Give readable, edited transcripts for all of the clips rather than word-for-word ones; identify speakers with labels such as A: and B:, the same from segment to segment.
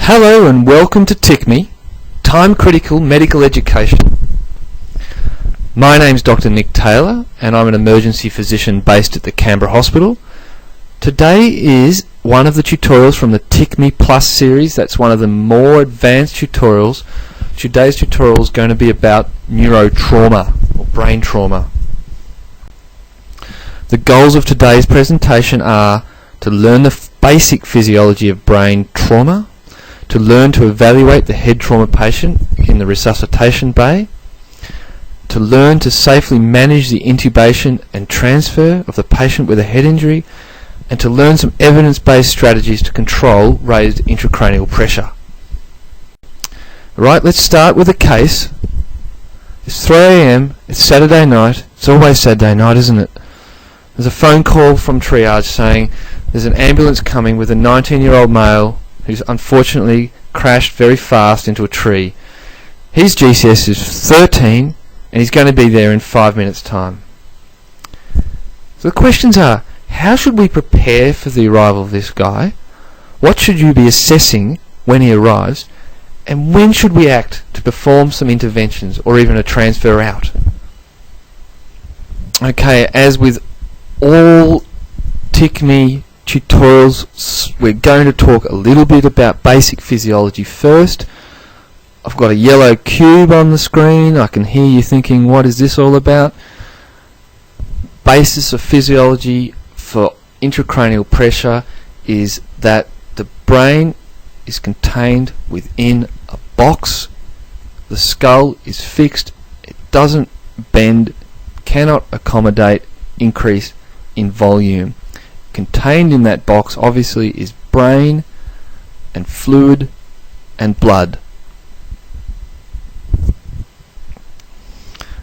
A: Hello and welcome to TiCME, Time Critical Medical Education. My name's Dr. Nick Taylor and I'm an emergency physician based at the Canberra Hospital. Today is one of the tutorials from the TiCME Plus series. That's one of the more advanced tutorials. Today's tutorial is going to be about neurotrauma or brain trauma. The goals of today's presentation are to learn the basic physiology of brain trauma, to learn to evaluate the head trauma patient in the resuscitation bay, to learn to safely manage the intubation and transfer of the patient with a head injury, and to learn some evidence-based strategies to control raised intracranial pressure. Right, let's start with a case. It's 3 AM, it's Saturday night. It's always Saturday night, isn't it? There's a phone call from triage saying there's an ambulance coming with a 19-year-old male who's unfortunately crashed very fast into a tree. His GCS is 13 and he's going to be there in 5 minutes time. So the questions are, how should we prepare for the arrival of this guy? What should you be assessing when he arrives? And when should we act to perform some interventions or even a transfer out? Okay, as with all TiCME tutorials, we're going to talk a little bit about basic physiology first. I've got a yellow cube on the screen. I can hear you thinking, what is this all about? Basis of physiology for intracranial pressure is that the brain is contained within a box. The skull is fixed. It doesn't bend, cannot accommodate increase in volume. Contained in that box obviously is brain and fluid and blood.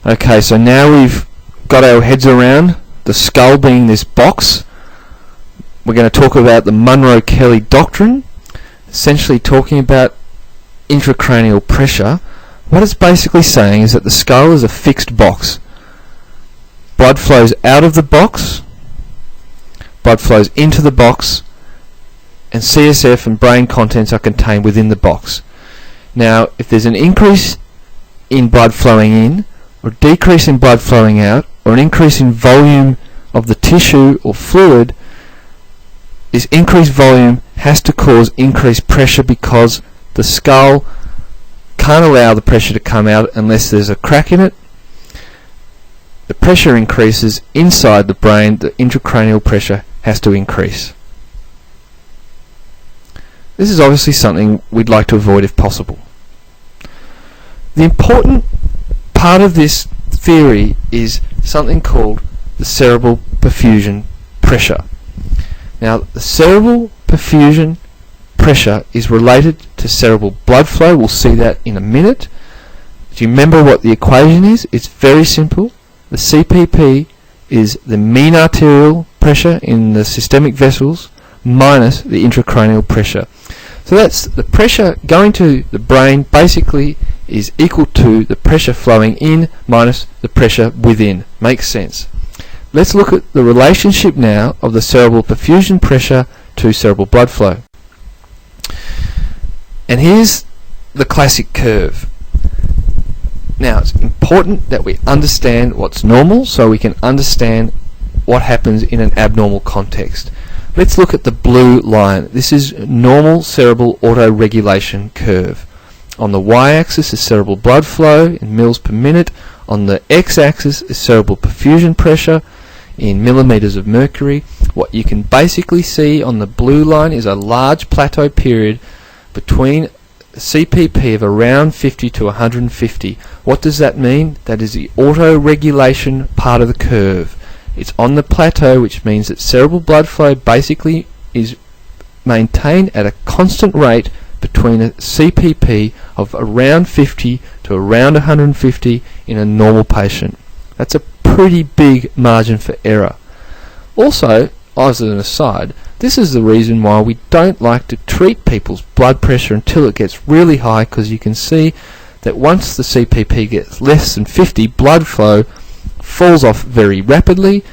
A: Okay, so now we've got our heads around the skull being this box. We're going to talk about the Monroe-Kelly doctrine, essentially talking about intracranial pressure. What it's basically saying is that the skull is a fixed box. Blood flows out of the box, blood flows into the box, and CSF and brain contents are contained within the box. Now, if there's an increase in blood flowing in, or a decrease in blood flowing out, or an increase in volume of the tissue or fluid, this increased volume has to cause increased pressure because the skull can't allow the pressure to come out unless there's a crack in it. The pressure increases inside the brain, the intracranial pressure has to increase. This is obviously something we'd like to avoid if possible. The important part of this theory is something called the cerebral perfusion pressure. Now, the cerebral perfusion pressure is related to cerebral blood flow. We'll see that in a minute. Do you remember what the equation is? It's very simple. The CPP is the mean arterial pressure in the systemic vessels minus the intracranial pressure. So that's the pressure going to the brain basically is equal to the pressure flowing in minus the pressure within. Makes sense. Let's look at the relationship now of the cerebral perfusion pressure to cerebral blood flow. And here's the classic curve. Now, it's important that we understand what's normal so we can understand what happens in an abnormal context. Let's look at the blue line. This is normal cerebral autoregulation curve. On the y-axis is cerebral blood flow in mils per minute. On the x-axis is cerebral perfusion pressure in millimeters of mercury. What you can basically see on the blue line is a large plateau period between CPP of around 50 to 150. What does that mean? That is the auto-regulation part of the curve. It's on the plateau, which means that cerebral blood flow basically is maintained at a constant rate between a CPP of around 50 to around 150 in a normal patient. That's a pretty big margin for error. Also, as an aside, this is the reason why we don't like to treat people's blood pressure until it gets really high, because you can see that once the CPP gets less than 50, blood flow falls off very rapidly.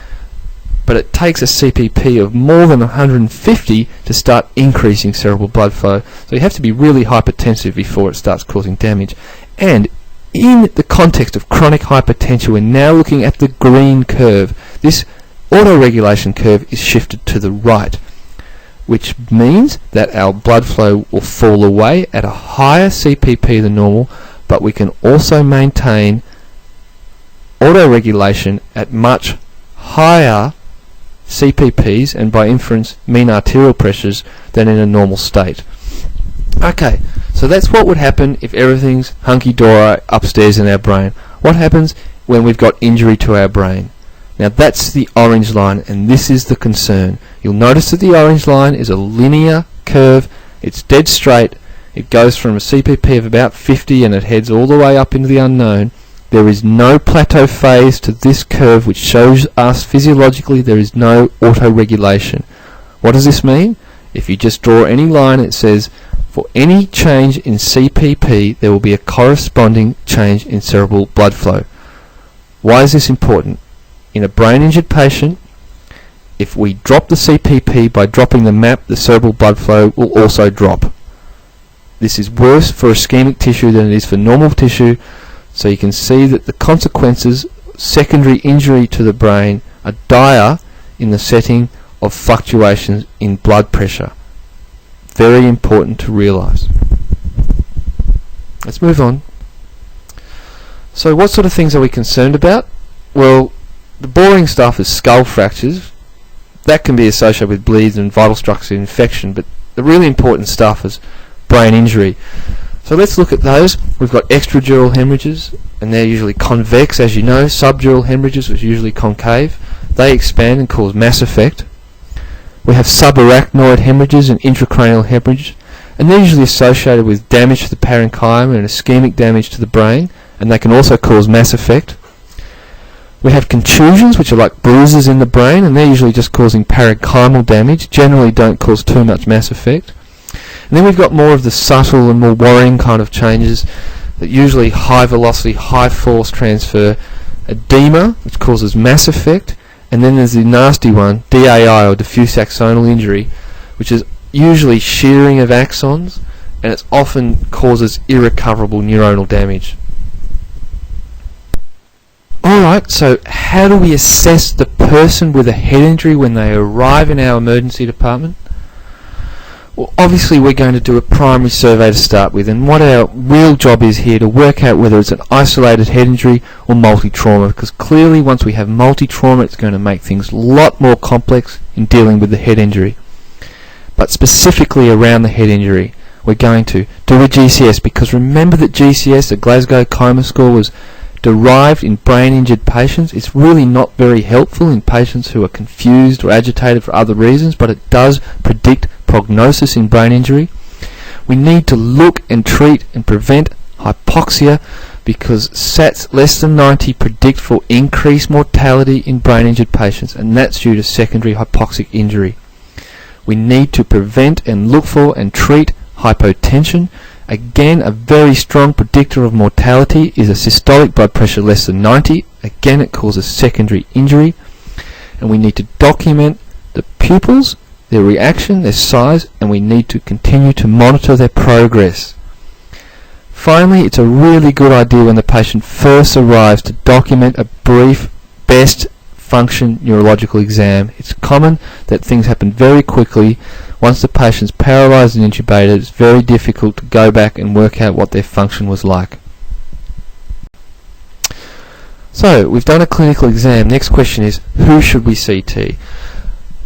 A: but it takes a CPP of more than 150 to start increasing cerebral blood flow. So you have to be really hypertensive before it starts causing damage. And in the context of chronic hypertension, we're now looking at the green curve. This autoregulation curve is shifted to the right, which means that our blood flow will fall away at a higher CPP than normal, but we can also maintain autoregulation at much higher CPPs, and by inference mean arterial pressures, than in a normal state. Okay, so that's what would happen if everything's hunky-dory upstairs in our brain. What happens when we've got injury to our brain? Now that's the orange line, and this is the concern. You'll notice that the orange line is a linear curve. It's dead straight. It goes from a CPP of about 50 and it heads all the way up into the unknown. There is no plateau phase to this curve, which shows us physiologically there is no autoregulation. What does this mean? If you just draw any line, it says for any change in CPP there will be a corresponding change in cerebral blood flow. Why is this important? In a brain injured patient, if we drop the CPP by dropping the map, the cerebral blood flow will also drop. This is worse for ischemic tissue than it is for normal tissue, so you can see that the consequences, secondary injury to the brain, are dire in the setting of fluctuations in blood pressure. Very important to realise. Let's move on. So what sort of things are we concerned about? Well, the boring stuff is skull fractures. That can be associated with bleeds and vital structure infection, but the really important stuff is brain injury. So let's look at those. We've got extradural hemorrhages, and they're usually convex, as you know. Subdural hemorrhages, which are usually concave. They expand and cause mass effect. We have subarachnoid hemorrhages and intracranial hemorrhage, and they're usually associated with damage to the parenchyma and ischemic damage to the brain, and they can also cause mass effect. We have contusions, which are like bruises in the brain, and they're usually just causing parenchymal damage, generally don't cause too much mass effect. And then we've got more of the subtle and more worrying kind of changes that usually high velocity, high force transfer, edema, which causes mass effect, and then there's the nasty one, DAI or diffuse axonal injury, which is usually shearing of axons, and it often causes irrecoverable neuronal damage. Alright, so how do we assess the person with a head injury when they arrive in our emergency department? Well, obviously we're going to do a primary survey to start with, and what our real job is here to work out whether it's an isolated head injury or multi-trauma, because clearly once we have multi-trauma it's going to make things a lot more complex in dealing with the head injury. But specifically around the head injury, we're going to do a GCS, because remember that GCS, the Glasgow Coma Score, was derived in brain injured patients. It's really not very helpful in patients who are confused or agitated for other reasons, but it does predict prognosis in brain injury. We need to look and treat and prevent hypoxia, because SATs less than 90 predict for increased mortality in brain injured patients, and that's due to secondary hypoxic injury. We need to prevent and look for and treat hypotension. Again, a very strong predictor of mortality is a systolic blood pressure less than 90. Again, it causes secondary injury. And we need to document the pupils, their reaction, their size, and we need to continue to monitor their progress. Finally, it's a really good idea when the patient first arrives to document a brief best function neurological exam. It's common that things happen very quickly. Once the patient's paralysed and intubated, it's very difficult to go back and work out what their function was like. So, we've done a clinical exam. Next question is, who should we CT?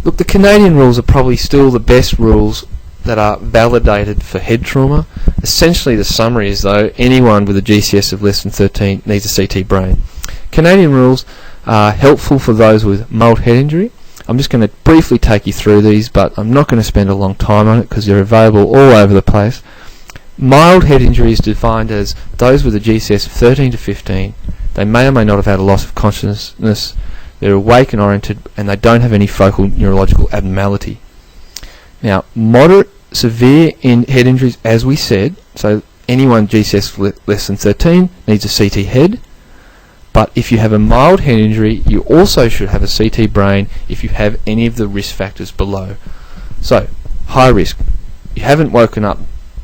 A: Look, the Canadian rules are probably still the best rules that are validated for head trauma. Essentially, the summary is, though, anyone with a GCS of less than 13 needs a CT brain. Canadian rules are helpful for those with mild head injury. I'm just going to briefly take you through these, but I'm not going to spend a long time on it because they're available all over the place. Mild head injury is defined as those with a GCS of 13 to 15. They may or may not have had a loss of consciousness. They're awake and oriented, and they don't have any focal neurological abnormality. Now, moderate, severe in head injuries, as we said, so anyone GCS less than 13 needs a CT head. But if you have a mild head injury, you also should have a CT brain if you have any of the risk factors below. So, high risk. You haven't woken up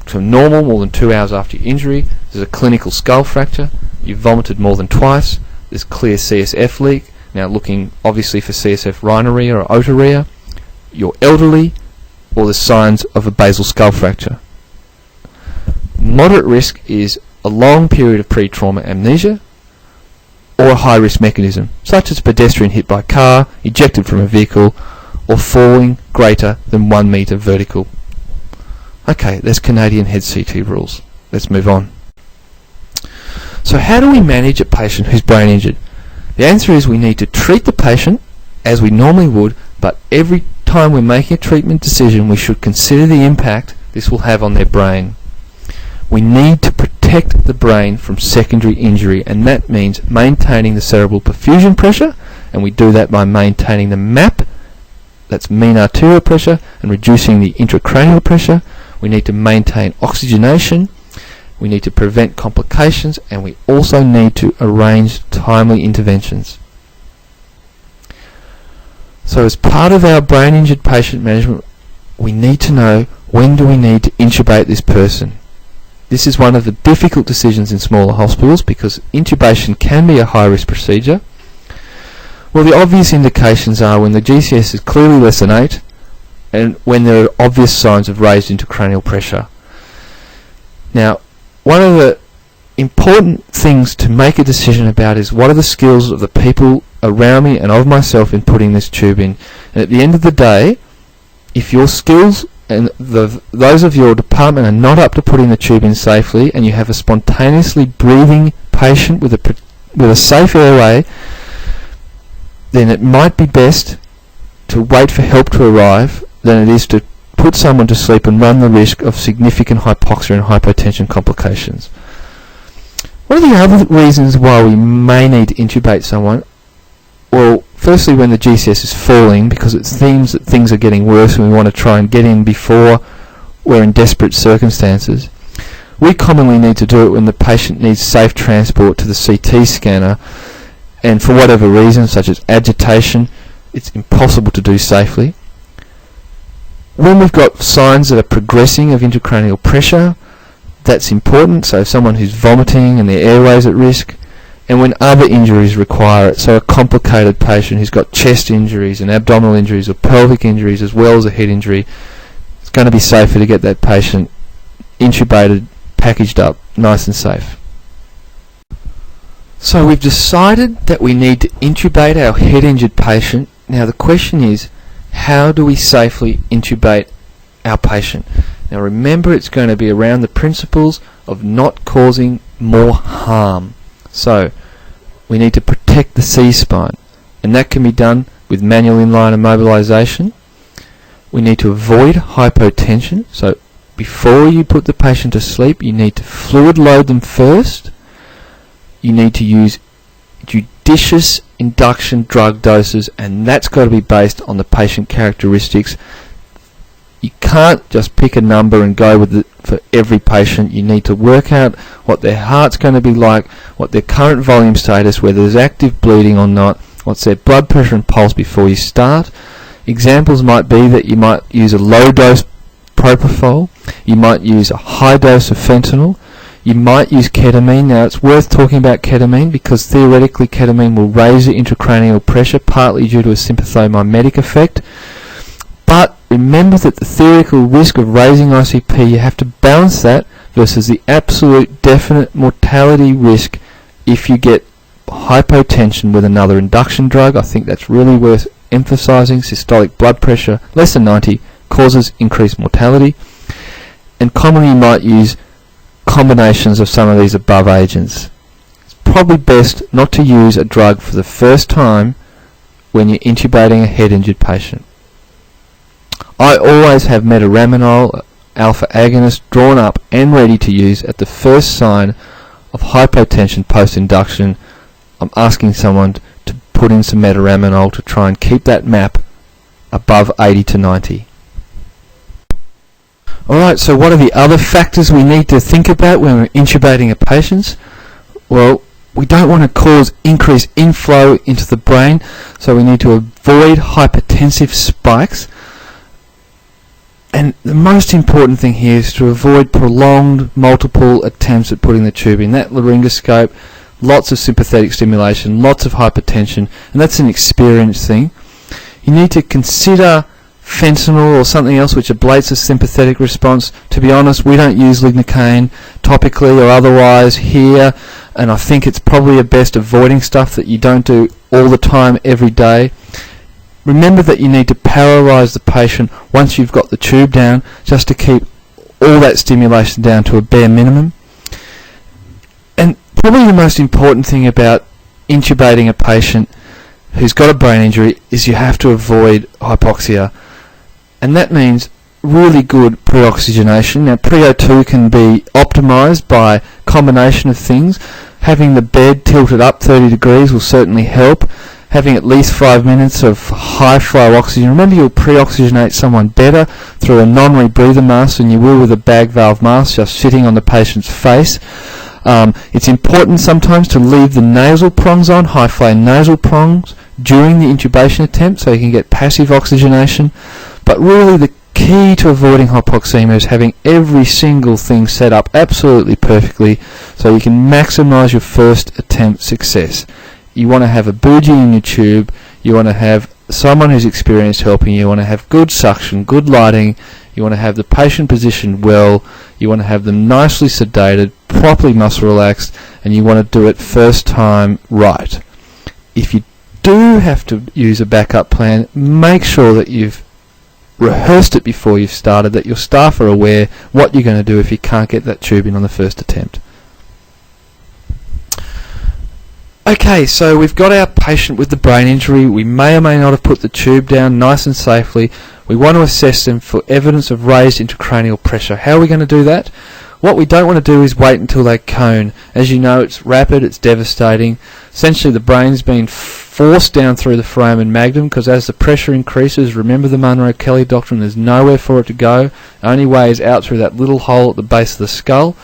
A: to normal more than 2 hours after your injury. There's a clinical skull fracture. You've vomited more than twice. There's clear CSF leak. Now looking obviously for CSF rhinorrhea or otorrhea. You're elderly, or the signs of a basal skull fracture. Moderate risk is a long period of pre-trauma amnesia, or a high-risk mechanism, such as a pedestrian hit by a car, ejected from a vehicle, or falling greater than 1 metre vertical. Okay, there's Canadian head CT rules. Let's move on. So how do we manage a patient who's brain injured? The answer is we need to treat the patient as we normally would, but every time we're making a treatment decision we should consider the impact this will have on their brain. We need to protect the brain from secondary injury, and that means maintaining the cerebral perfusion pressure, and we do that by maintaining the MAP, that's mean arterial pressure, and reducing the intracranial pressure. We need to maintain oxygenation, we need to prevent complications, and we also need to arrange timely interventions. So as part of our brain injured patient management, we need to know when do we need to intubate this person. This is one of the difficult decisions in smaller hospitals because intubation can be a high-risk procedure. Well, the obvious indications are when the GCS is clearly less than 8 and when there are obvious signs of raised intracranial pressure. Now, one of the important things to make a decision about is what are the skills of the people around me and of myself in putting this tube in. And at the end of the day, if your skills and those of your department are not up to putting the tube in safely, and you have a spontaneously breathing patient with a safe airway, then it might be best to wait for help to arrive than it is to put someone to sleep and run the risk of significant hypoxia and hypotension complications. What are the other reasons why we may need to intubate someone? Well, firstly, when the GCS is falling, because it seems that things are getting worse and we want to try and get in before we're in desperate circumstances. We commonly need to do it when the patient needs safe transport to the CT scanner, and for whatever reason, such as agitation, it's impossible to do safely. When we've got signs that are progressing of intracranial pressure, that's important, so someone who's vomiting and their airway's at risk, and when other injuries require it, so a complicated patient who's got chest injuries and abdominal injuries or pelvic injuries as well as a head injury, it's going to be safer to get that patient intubated, packaged up, nice and safe. So we've decided that we need to intubate our head injured patient. Now the question is, how do we safely intubate our patient? Now remember, it's going to be around the principles of not causing more harm. So we need to protect the C-spine, and that can be done with manual inline immobilization. We need to avoid hypotension, so before you put the patient to sleep you need to fluid load them first. You need to use judicious induction drug doses, and that's got to be based on the patient characteristics. You can't just pick a number and go with it for every patient. You need to work out what their heart's going to be like, what their current volume status, whether there's active bleeding or not, what's their blood pressure and pulse before you start. Examples might be that you might use a low dose propofol, you might use a high dose of fentanyl, you might use ketamine. Now it's worth talking about ketamine because theoretically ketamine will raise the intracranial pressure, partly due to a sympathomimetic effect. But remember that the theoretical risk of raising ICP, you have to balance that versus the absolute definite mortality risk if you get hypotension with another induction drug. I think that's really worth emphasizing. Systolic blood pressure less than 90 causes increased mortality, and commonly you might use combinations of some of these above agents. It's probably best not to use a drug for the first time when you're intubating a head injured patient. I always have metaraminol alpha agonist drawn up and ready to use at the first sign of hypotension post-induction. I'm asking someone to put in some metaraminol to try and keep that MAP above 80 to 90. Alright, so what are the other factors we need to think about when we're intubating a patient? Well, we don't want to cause increased inflow into the brain, so we need to avoid hypertensive spikes. And the most important thing here is to avoid prolonged multiple attempts at putting the tube in. That laryngoscope, lots of sympathetic stimulation, lots of hypertension, and that's an experience thing. You need to consider fentanyl or something else which ablates the sympathetic response. To be honest, we don't use lignocaine topically or otherwise here, and I think it's probably best avoiding stuff that you don't do all the time every day. Remember that you need to paralyse the patient once you've got the tube down, just to keep all that stimulation down to a bare minimum. And probably the most important thing about intubating a patient who's got a brain injury is you have to avoid hypoxia. And that means really good pre-oxygenation. Now, pre-O2 can be optimised by a combination of things. Having the bed tilted up 30 degrees will certainly help. Having at least 5 minutes of high flow oxygen. Remember, you'll pre-oxygenate someone better through a non-rebreather mask than you will with a bag valve mask just sitting on the patient's face. It's important sometimes to leave the nasal prongs on, high flow nasal prongs, during the intubation attempt so you can get passive oxygenation. But really the key to avoiding hypoxemia is having every single thing set up absolutely perfectly so you can maximise your first attempt success. You want to have a bougie in your tube, you want to have someone who's experienced helping you, want to have good suction, good lighting, you want to have the patient positioned well, you want to have them nicely sedated, properly muscle relaxed, and you want to do it first time right. If you do have to use a backup plan, make sure that you've rehearsed it before you've started, that your staff are aware what you're going to do if you can't get that tube in on the first attempt. Okay, so we've got our patient with the brain injury. We may or may not have put the tube down nice and safely. We want to assess them for evidence of raised intracranial pressure. How are we going to do that? What we don't want to do is wait until they cone. As you know, it's rapid, it's devastating. Essentially, the brain's been forced down through the foramen magnum because as the pressure increases, remember the Monro-Kelly doctrine, there's nowhere for it to go. The only way is out through that little hole at the base of the skull.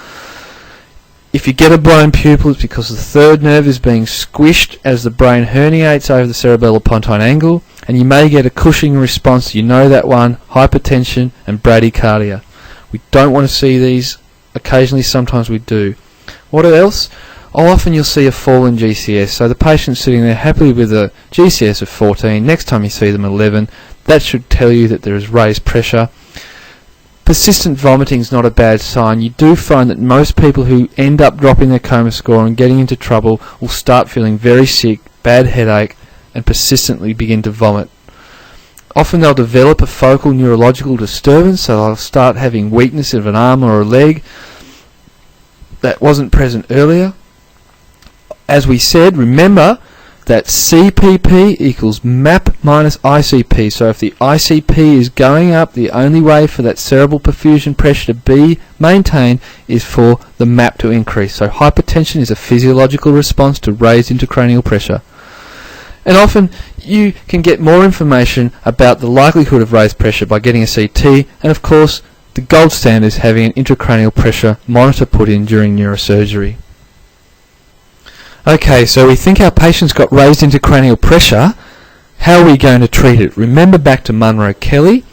A: If you get a blown pupil, it's because the third nerve is being squished as the brain herniates over the cerebellopontine angle, and you may get a Cushing response. You know that one, hypertension and bradycardia. We don't want to see these. Occasionally, sometimes we do. What else? Often you'll see a fall in GCS. So the patient's sitting there happily with a GCS of 14. Next time you see them 11. That should tell you that there is raised pressure. Persistent vomiting is not a bad sign. You do find that most people who end up dropping their coma score and getting into trouble will start feeling very sick, bad headache, and persistently begin to vomit. Often they'll develop a focal neurological disturbance, so they'll start having weakness of an arm or a leg that wasn't present earlier. As we said, remember that CPP equals MAP minus ICP. So if the ICP is going up, the only way for that cerebral perfusion pressure to be maintained is for the MAP to increase. So hypertension is a physiological response to raised intracranial pressure. And often you can get more information about the likelihood of raised pressure by getting a CT, and of course the gold standard is having an intracranial pressure monitor put in during neurosurgery. Okay, so we think our patient's got raised intracranial pressure. How are we going to treat it? Remember back to Monro-Kelly,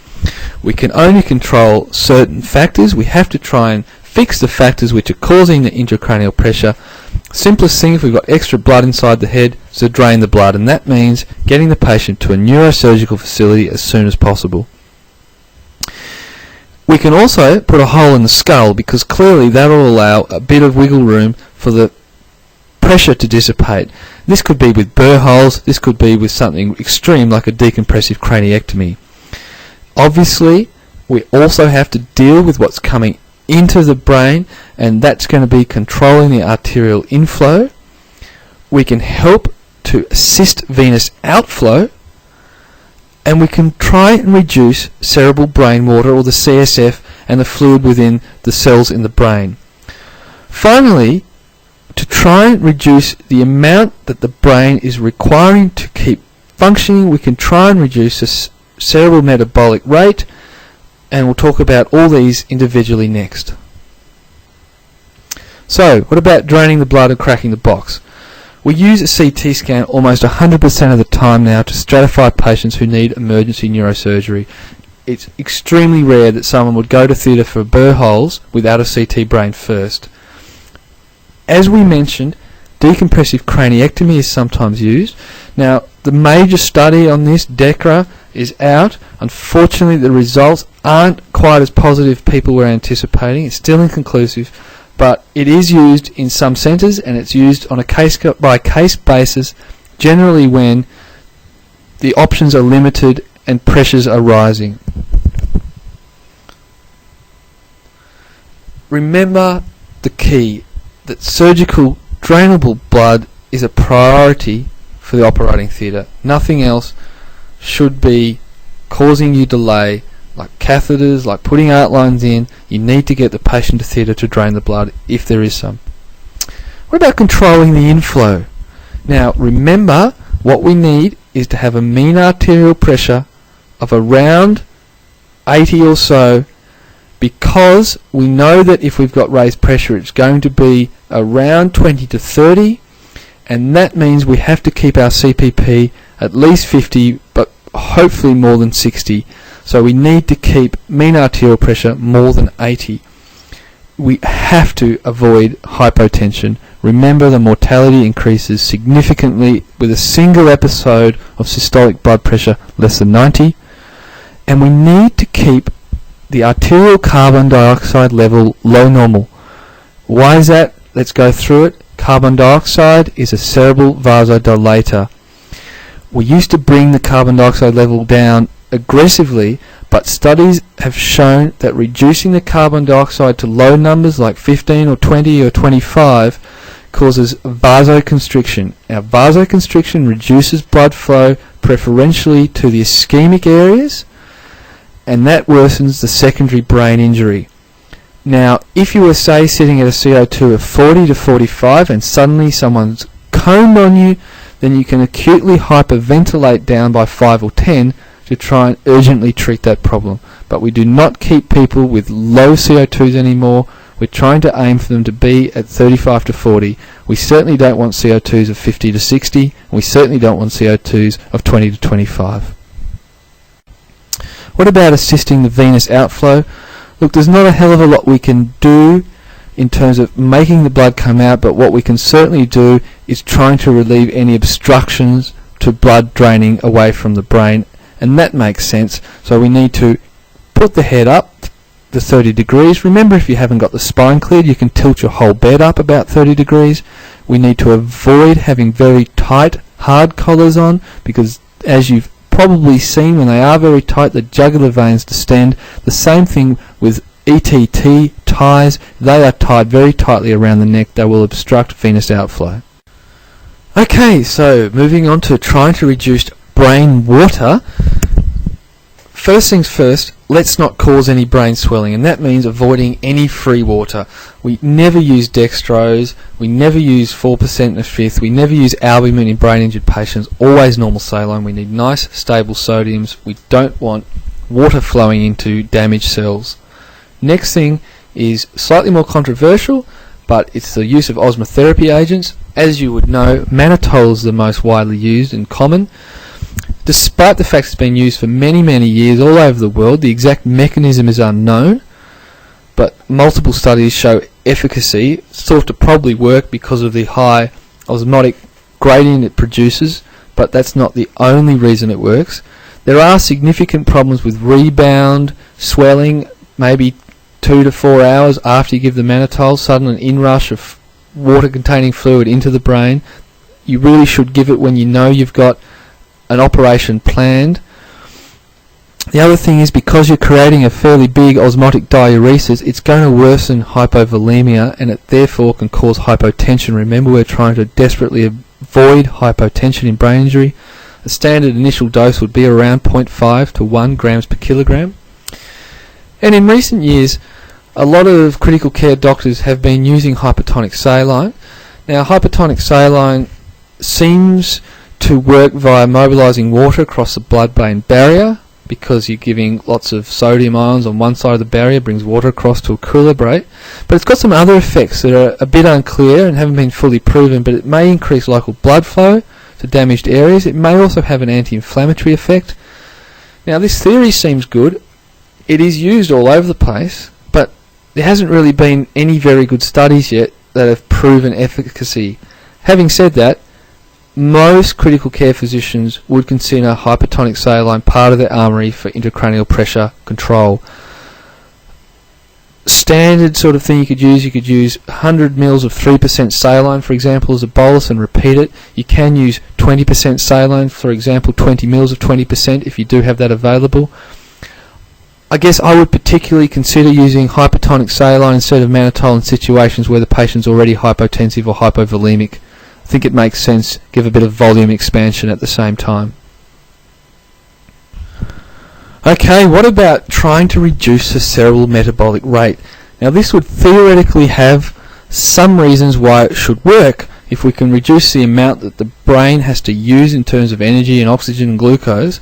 A: we can only control certain factors. We have to try and fix the factors which are causing the intracranial pressure. Simplest thing, if we've got extra blood inside the head, is to drain the blood, and that means getting the patient to a neurosurgical facility as soon as possible. We can also put a hole in the skull because clearly that will allow a bit of wiggle room for the pressure to dissipate. This could be with burr holes, this could be with something extreme like a decompressive craniectomy. Obviously, we also have to deal with what's coming into the brain, and that's going to be controlling the arterial inflow. We can help to assist venous outflow, and we can try and reduce cerebral brain water, or the CSF, and the fluid within the cells in the brain. Finally, to try and reduce the amount that the brain is requiring to keep functioning, we can try and reduce the cerebral metabolic rate, and we'll talk about all these individually next. So, what about draining the blood and cracking the box? We use a CT scan almost 100% of the time now to stratify patients who need emergency neurosurgery. It's extremely rare that someone would go to theatre for burr holes without a CT brain first. As we mentioned, decompressive craniectomy is sometimes used. Now, the major study on this, DECRA, is out. Unfortunately, the results aren't quite as positive as people were anticipating. It's still inconclusive, but it is used in some centres, and it's used on a case-by-case basis, generally when the options are limited and pressures are rising. Remember the key, that surgical drainable blood is a priority for the operating theatre. Nothing else should be causing you delay, like catheters, like putting outlines in. You need to get the patient to theatre to drain the blood if there is some. What about controlling the inflow? Now remember, what we need is to have a mean arterial pressure of around 80 or so, because we know that if we've got raised pressure it's going to be around 20 to 30, and that means we have to keep our CPP at least 50, but hopefully more than 60. So we need to keep mean arterial pressure more than 80. We have to avoid hypotension. Remember, the mortality increases significantly with a single episode of systolic blood pressure less than 90, and we need to keep the arterial carbon dioxide level low normal. Why is that? Let's go through it. Carbon dioxide is a cerebral vasodilator. We used to bring the carbon dioxide level down aggressively, but studies have shown that reducing the carbon dioxide to low numbers like 15 or 20 or 25 causes vasoconstriction. Now, vasoconstriction reduces blood flow preferentially to the ischemic areas, and that worsens the secondary brain injury. Now, if you were, say, sitting at a CO2 of 40 to 45 and suddenly someone's coned on you, then you can acutely hyperventilate down by 5 or 10 to try and urgently treat that problem. But we do not keep people with low CO2s anymore. We're trying to aim for them to be at 35 to 40. We certainly don't want CO2s of 50 to 60. And we certainly don't want CO2s of 20 to 25. What about assisting the venous outflow? Look, there's not a hell of a lot we can do in terms of making the blood come out, but what we can certainly do is trying to relieve any obstructions to blood draining away from the brain, and that makes sense. So we need to put the head up to 30 degrees. Remember, if you haven't got the spine cleared, you can tilt your whole bed up about 30 degrees. We need to avoid having very tight, hard collars on, because as you've probably seen, when they are very tight, the jugular veins distend. The same thing with ETT ties. They are tied very tightly around the neck. They will obstruct venous outflow. Okay, so moving on to trying to reduce brain water. First things first, let's not cause any brain swelling, and that means avoiding any free water. We never use dextrose, we never use 4% and a fifth, we never use albumin in brain injured patients, always normal saline. We need nice stable sodiums. We don't want water flowing into damaged cells. Next thing is slightly more controversial, but it's the use of osmotherapy agents. As you would know, mannitol is the most widely used and common. Despite the fact it's been used for many, many years all over the world, the exact mechanism is unknown, but multiple studies show efficacy. It's thought to probably work because of the high osmotic gradient it produces, but that's not the only reason it works. There are significant problems with rebound, swelling, maybe 2 to 4 hours after you give the mannitol, sudden inrush of water-containing fluid into the brain. You really should give it when you know you've got an operation planned. The other thing is, because you're creating a fairly big osmotic diuresis, it's going to worsen hypovolemia, and it therefore can cause hypotension. Remember, we're trying to desperately avoid hypotension in brain injury. A standard initial dose would be around 0.5 to 1 grams per kilogram. And in recent years, a lot of critical care doctors have been using hypertonic saline. Now, hypertonic saline seems to work via mobilizing water across the blood-brain barrier, because you're giving lots of sodium ions on one side of the barrier, brings water across to equilibrate. But it's got some other effects that are a bit unclear and haven't been fully proven, but it may increase local blood flow to damaged areas. It may also have an anti-inflammatory effect. Now, this theory seems good. It is used all over the place, but there hasn't really been any very good studies yet that have proven efficacy. Having said that, most critical care physicians would consider hypertonic saline part of their armoury for intracranial pressure control. Standard sort of thing you could use 100 mils of 3% saline, for example, as a bolus and repeat it. You can use 20% saline, for example, 20 mils of 20% if you do have that available. I guess I would particularly consider using hypertonic saline instead of mannitol in situations where the patient's already hypotensive or hypovolemic. I think it makes sense, give a bit of volume expansion at the same time. Okay, what about trying to reduce the cerebral metabolic rate? Now, this would theoretically have some reasons why it should work. If we can reduce the amount that the brain has to use in terms of energy and oxygen and glucose,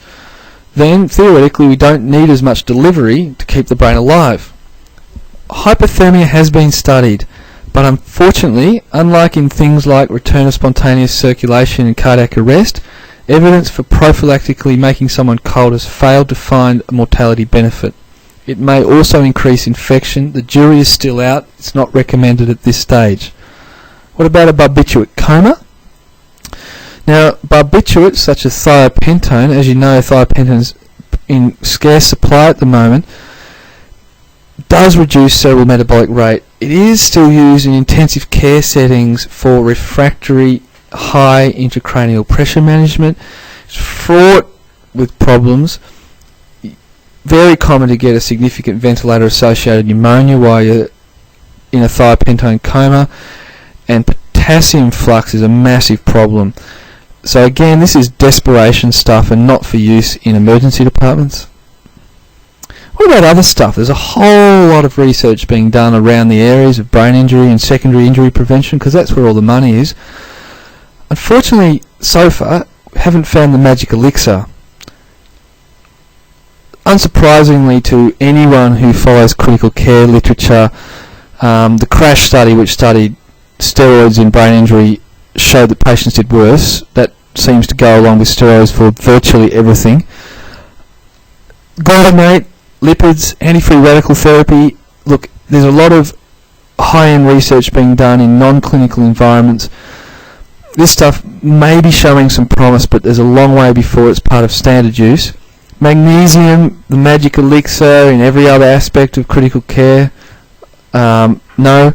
A: then theoretically we don't need as much delivery to keep the brain alive. Hypothermia has been studied, but unfortunately, unlike in things like return of spontaneous circulation and cardiac arrest, evidence for prophylactically making someone cold has failed to find a mortality benefit. It may also increase infection. The jury is still out. It's not recommended at this stage. What about a barbiturate coma? Now, barbiturates such as thiopentone, as you know, thiopentone is in scarce supply at the moment, does reduce cerebral metabolic rate. It is still used in intensive care settings for refractory high intracranial pressure management. It's fraught with problems. Very common to get a significant ventilator-associated pneumonia while you're in a thiopentone coma, and potassium flux is a massive problem. So again, this is desperation stuff and not for use in emergency departments. What about other stuff? There's a whole lot of research being done around the areas of brain injury and secondary injury prevention, because that's where all the money is. Unfortunately, so far, we haven't found the magic elixir. Unsurprisingly to anyone who follows critical care literature, the CRASH study, which studied steroids in brain injury, showed that patients did worse. That seems to go along with steroids for virtually everything. Glutamate, lipids, anti-free radical therapy. Look, there's a lot of high-end research being done in non-clinical environments. This stuff may be showing some promise, but there's a long way before it's part of standard use. Magnesium, the magic elixir in every other aspect of critical care, no.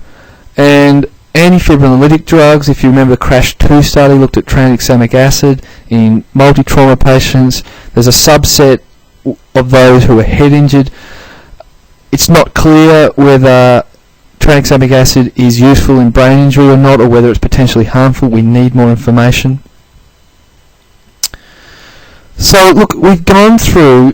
A: And antifibrinolytic drugs, if you remember the CRASH 2 study, looked at tranexamic acid in multi-trauma patients. There's a subset of those who are head injured. It's not clear whether tranexamic acid is useful in brain injury or not, or whether it's potentially harmful. We need more information. So look, we've gone through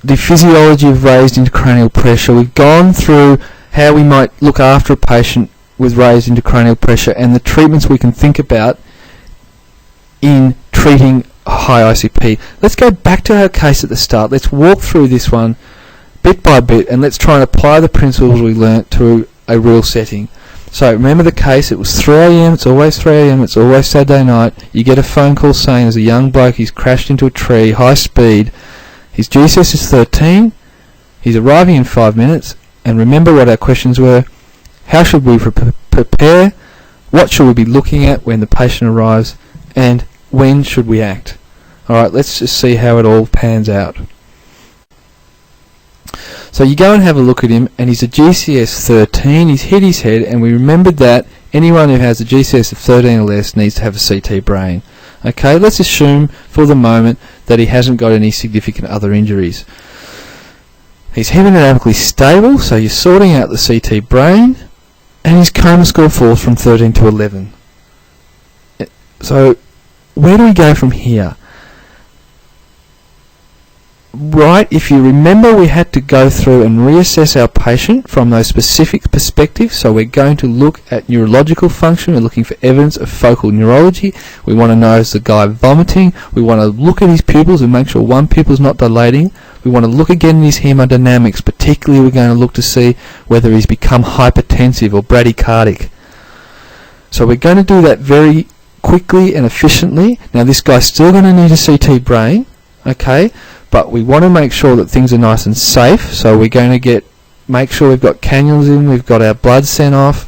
A: the physiology of raised intracranial pressure. We've gone through how we might look after a patient with raised intracranial pressure and the treatments we can think about in treating high ICP. Let's go back to our case at the start. Let's walk through this one bit by bit and let's try and apply the principles we learnt to a real setting. So remember the case, it was 3 AM, it's always 3 AM, it's always Saturday night. You get a phone call saying there's a young bloke, he's crashed into a tree, high speed, his GCS is 13, he's arriving in 5 minutes, and remember what our questions were. How should we prepare? What should we be looking at when the patient arrives? And when should we act? Alright, let's just see how it all pans out. So you go and have a look at him, and he's a GCS 13, he's hit his head, and we remembered that anyone who has a GCS of 13 or less needs to have a CT brain. Okay, let's assume for the moment that he hasn't got any significant other injuries. He's hemodynamically stable, so you're sorting out the CT brain, and his coma score falls from 13 to 11. So where do we go from here? right, if you remember, we had to go through and reassess our patient from those specific perspectives. So we're going to look at neurological function. We're looking for evidence of focal neurology. We want to know, is the guy vomiting? We want to look at his pupils and make sure one pupil's not dilating. We want to look again at his hemodynamics. Particularly, we're going to look to see whether he's become hypertensive or bradycardic. So we're going to do that very quickly and efficiently. Now, this guy's still going to need a CT brain, okay? But we want to make sure that things are nice and safe, so we're going to make sure we've got cannulas in, we've got our blood sent off.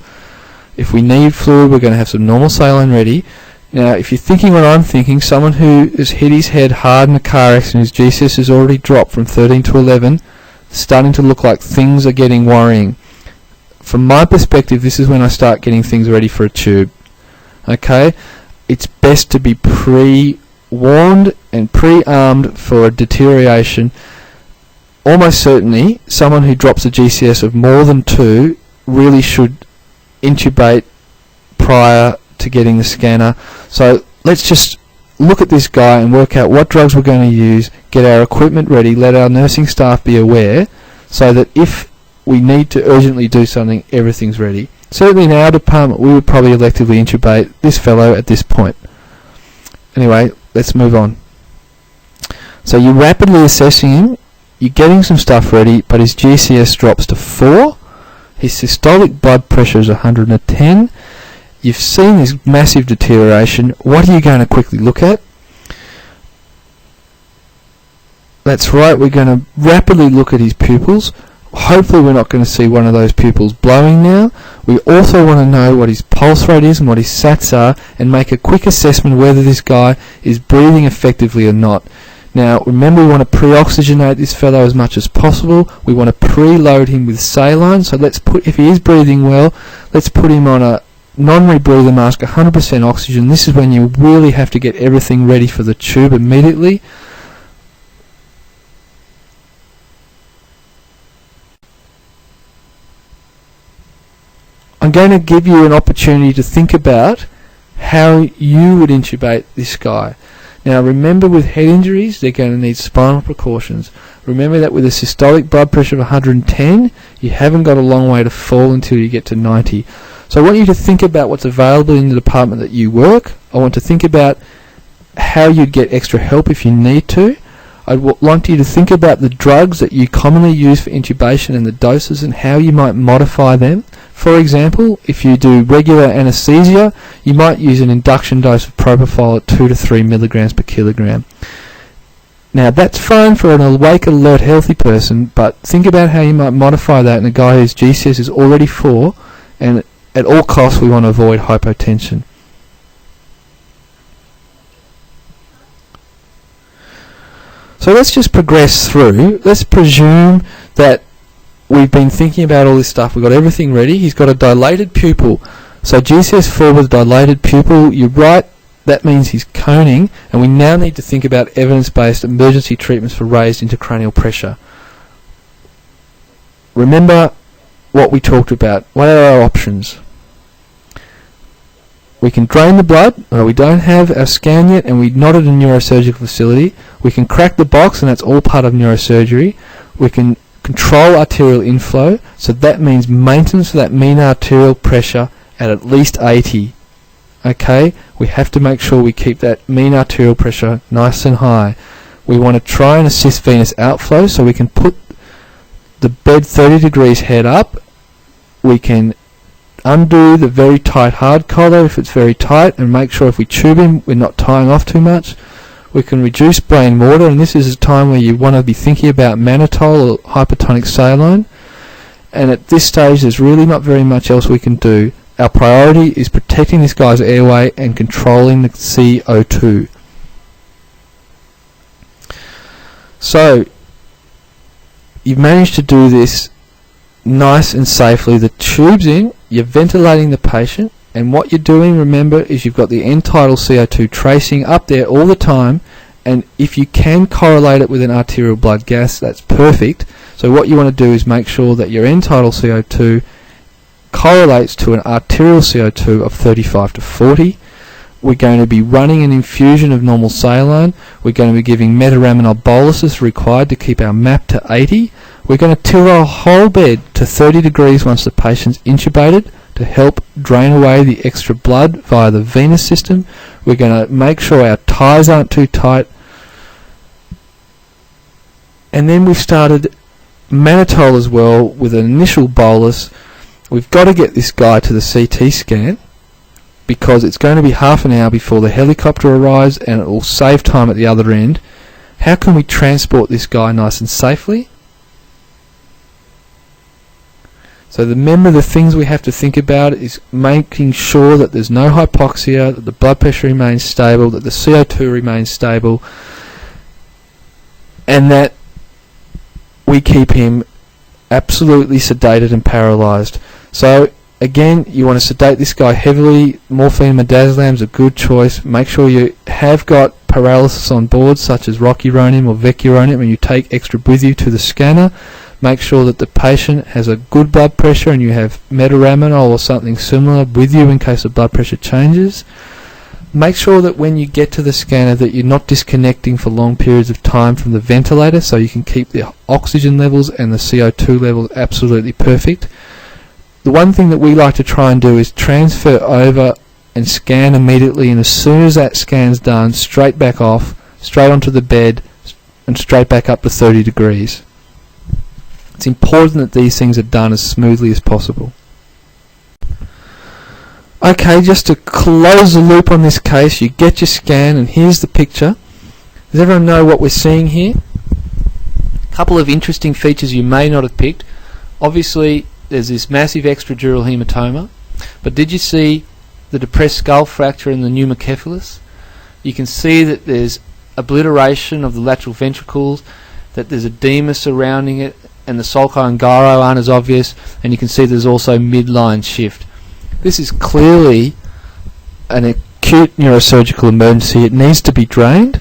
A: If we need fluid, we're going to have some normal saline ready. Now, if you're thinking what I'm thinking, someone who has hit his head hard in a car accident, his GCS has already dropped from 13 to 11, starting to look like things are getting worrying. From my perspective, this is when I start getting things ready for a tube. Okay? It's best to be pre-warned and pre-armed for a deterioration. Almost certainly, someone who drops a GCS of more than 2 really should intubate prior to getting the scanner. So let's just look at this guy and work out what drugs we're going to use, get our equipment ready, let our nursing staff be aware, so that if we need to urgently do something, everything's ready. Certainly in our department, we would probably electively intubate this fellow at this point. Anyway, let's move on. So you're rapidly assessing him, you're getting some stuff ready, but his GCS drops to 4, his systolic blood pressure is 110, you've seen this massive deterioration. What are you going to quickly look at? That's right, we're going to rapidly look at his pupils. Hopefully we're not going to see one of those pupils blowing now. We also want to know what his pulse rate is and what his SATs are, and make a quick assessment whether this guy is breathing effectively or not. Now remember, we want to pre-oxygenate this fellow as much as possible. We want to preload him with saline. So if he is breathing well, let's put him on a non-rebreather mask, 100% oxygen. This is when you really have to get everything ready for the tube immediately. I'm going to give you an opportunity to think about how you would intubate this guy. Now remember, with head injuries, they're going to need spinal precautions. Remember that with a systolic blood pressure of 110, you haven't got a long way to fall until you get to 90. So I want you to think about what's available in the department that you work. I want to think about how you'd get extra help if you need to. I'd want you to think about the drugs that you commonly use for intubation and the doses and how you might modify them. For example, if you do regular anesthesia, you might use an induction dose of propofol at 2 to 3 milligrams per kilogram. Now that's fine for an awake, alert, healthy person, but think about how you might modify that in a guy whose GCS is already 4, and at all costs we want to avoid hypotension. So let's just progress through. Let's presume that we've been thinking about all this stuff. We've got everything ready. He's got a dilated pupil. So GCS 4 with dilated pupil, you're right, that means he's coning, and we now need to think about evidence-based emergency treatments for raised intracranial pressure. Remember what we talked about. What are our options? We can drain the blood. We don't have our scan yet, and we're not at a neurosurgical facility. We can crack the box, and that's all part of neurosurgery. We can control arterial inflow, so that means maintenance of that mean arterial pressure at least 80. Okay, we have to make sure we keep that mean arterial pressure nice and high. We want to try and assist venous outflow, so we can put the bed 30 degrees head up. We can undo the very tight hard collar if it's very tight, and make sure if we tube him we're not tying off too much. We can reduce brain water, and this is a time where you want to be thinking about mannitol or hypertonic saline. And at this stage there's really not very much else we can do. Our priority is protecting this guy's airway and controlling the CO2. So you've managed to do this nice and safely. The tube's in, you're ventilating the patient, and what you're doing, remember, is you've got the end-tidal CO2 tracing up there all the time, and if you can correlate it with an arterial blood gas, that's perfect. So what you want to do is make sure that your end-tidal CO2 correlates to an arterial CO2 of 35 to 40. we're going to be running an infusion of normal saline. We're going to be giving metaraminol boluses required to keep our MAP to 80. We're going to tilt our whole bed to 30 degrees once the patient's intubated to help drain away the extra blood via the venous system. We're going to make sure our ties aren't too tight. And then we've started mannitol as well with an initial bolus. We've got to get this guy to the CT scan, because it's going to be half an hour before the helicopter arrives and it will save time at the other end. How can we transport this guy nice and safely? So remember, the things we have to think about is making sure that there's no hypoxia, that the blood pressure remains stable, that the CO2 remains stable, and that we keep him absolutely sedated and paralysed. So again, you want to sedate this guy heavily. Morphine midazolam is a good choice. Make sure you have got paralysis on board, such as rocuronium or vecuronium, and you take extra with you to the scanner. Make sure that the patient has a good blood pressure and you have metaraminol or something similar with you in case the blood pressure changes. Make sure that when you get to the scanner that you're not disconnecting for long periods of time from the ventilator, so you can keep the oxygen levels and the CO2 levels absolutely perfect. The one thing that we like to try and do is transfer over and scan immediately, and as soon as that scan's done, straight back off, straight onto the bed, and straight back up to 30 degrees. It's important that these things are done as smoothly as possible. Okay, just to close the loop on this case, you get your scan and here's the picture. Does everyone know what we're seeing here? A couple of interesting features you may not have picked. Obviously, there's this massive extradural hematoma, but did you see the depressed skull fracture in the pneumocephalus? You can see that there's obliteration of the lateral ventricles, that there's edema surrounding it, and the sulci and gyro aren't as obvious, and you can see there's also midline shift. This is clearly an acute neurosurgical emergency. It needs to be drained.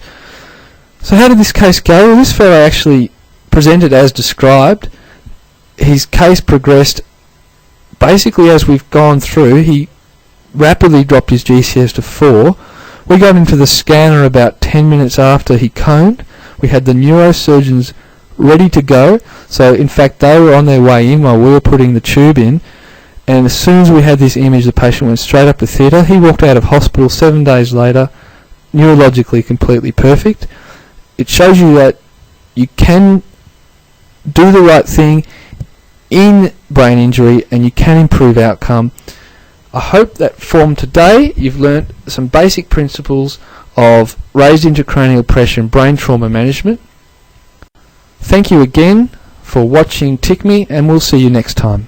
A: So how did this case go? Well, this fellow actually presented as described. His case progressed basically as we've gone through. He rapidly dropped his GCS to 4. We got into the scanner about 10 minutes after he coned. We had the neurosurgeons ready to go. So in fact they were on their way in while we were putting the tube in. And as soon as we had this image, the patient went straight up to theatre. He walked out of hospital 7 days later, neurologically completely perfect. It shows you that you can do the right thing in brain injury and you can improve outcome. I hope that from today you've learnt some basic principles of raised intracranial pressure and brain trauma management. Thank you again for watching TiCME, and we'll see you next time.